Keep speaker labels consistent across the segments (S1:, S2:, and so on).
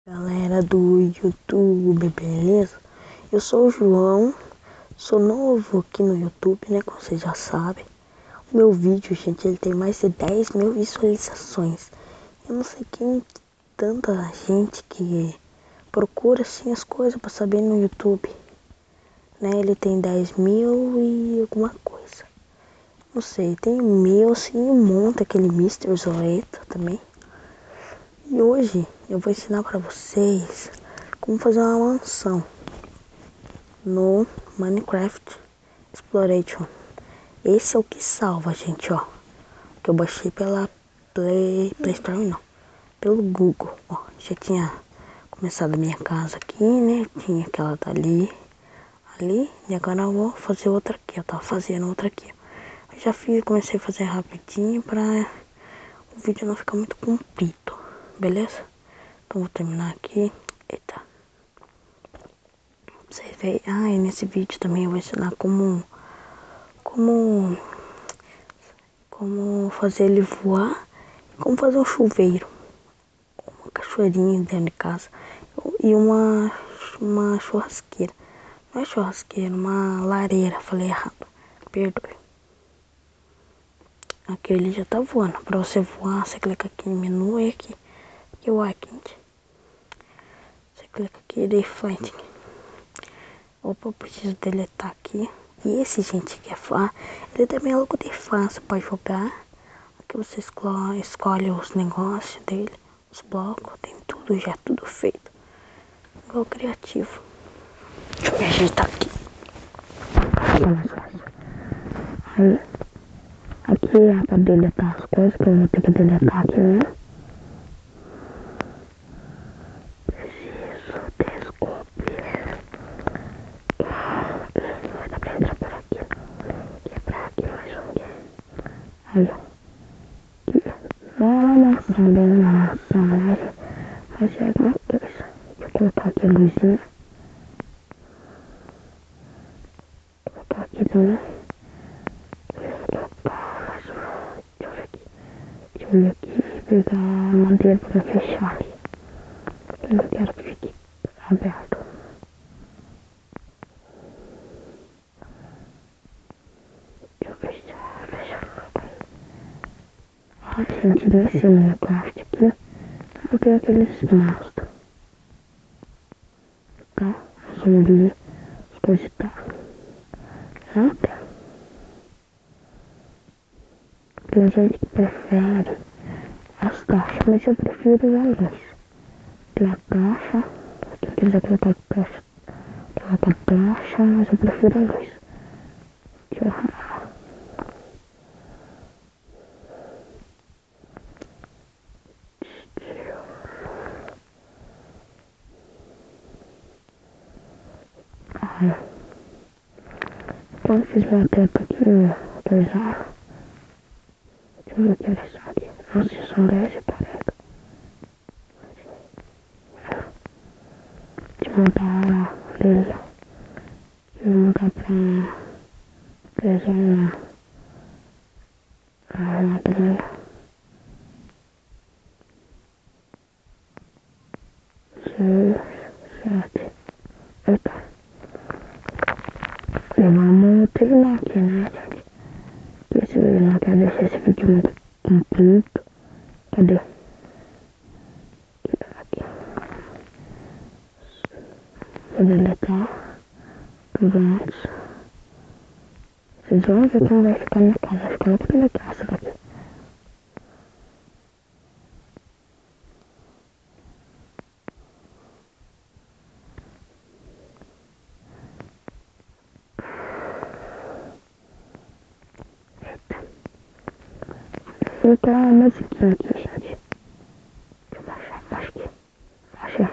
S1: Galera do YouTube, beleza? Eu sou o João, sou novo aqui no YouTube, né? Como vocês já sabem. O meu vídeo, gente, ele tem mais de 10 mil visualizações. Eu não sei quem, tanta gente que procura assim as coisas pra saber no YouTube, né? Ele tem 10 mil e alguma coisa. Não sei, tem mil assim, um monte, aquele Mr. Zoleta também. E hoje eu vou ensinar para vocês como fazer uma mansão no Minecraft Exploratio. Esse é o que salva, gente, ó. Que eu baixei pela Play Store, não, pelo Google, ó. Já tinha começado a minha casa aqui, né? Tinha aquela dali, ali, e agora eu vou fazer outra aqui. Eu tava fazendo outra aqui. Eu já fiz, comecei a fazer rapidinho pra o vídeo não ficar muito comprido, beleza? Então vou terminar aqui. Eita. Vocês veem. Ah, e nesse vídeo também eu vou ensinar como fazer ele voar. Como fazer um chuveiro. Uma cachoeirinha dentro de casa. E uma churrasqueira. Não é churrasqueira, uma lareira. Falei errado. Perdoe. Aqui ele já tá voando. Pra você voar, você clica aqui no menu e aqui. Aqui o Icon. Você clica aqui de frente. Opa, eu preciso deletar aqui. E esse, gente, que é fácil, ele também é logo de fácil para jogar. Aqui você escolhe os negócios dele, os blocos, tem tudo já, tudo feito. Igual criativo. Deixa eu me ajeitar aqui. Aí, aqui é para deletar as coisas que eu vou ter que deletar aqui, né? Preciso descobrir. Dá pra entrar por aqui. Quebrar aqui mais um. Aí, ó. Não é uma maçã, bem uma maçã, mas é alguma coisa. Deixa eu colocar aqui a luzinha. Vou colocar aqui também. Opa, deixa eu ver aqui. Deixa eu ver aqui e pegar a madeira pra fechar ali. Eu não quero que fique aberto. Deixa eu fechar. Ó, gente, nesse Minecraft aqui, eu tenho aqueles monstros. Tá? Zumbi, as coisas e tal. Não tem. Tem gente que prefere as caixas, mas eu prefiro a luz. Tem a caixa, quem quiser colocar a caixa, coloca a caixa, mas eu prefiro a luz. Deixa eu arrumar. Ai. Quando eu fiz minha tampa aqui, atualizar. Deixa eu ver o que eles são aqui. Nossa, são 10 e parece. Deixa eu montar a grelha. Deixa eu montar pra desenhar a grelha. 6, 7, 8. E vamos terminar aqui, né, gente? Porque se eu não quero deixar esse vídeo muito comprido. Cadê? Aqui. Vou deletar tudo antes. Vocês vão ver como vai ficar minha casa. Vai ficar muito legal essa daqui. Vou colocar a musiquinha aqui, gente. Deixa eu baixar, acho que. Baixar.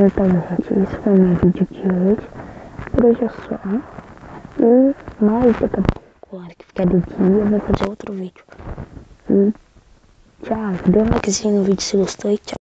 S1: Então, gente, esse foi o meu vídeo de hoje. Por hoje é só. Mas daqui a pouco, na hora que ficar de dia, eu vou fazer outro vídeo. Tchau, dê um likezinho no vídeo se gostou e tchau.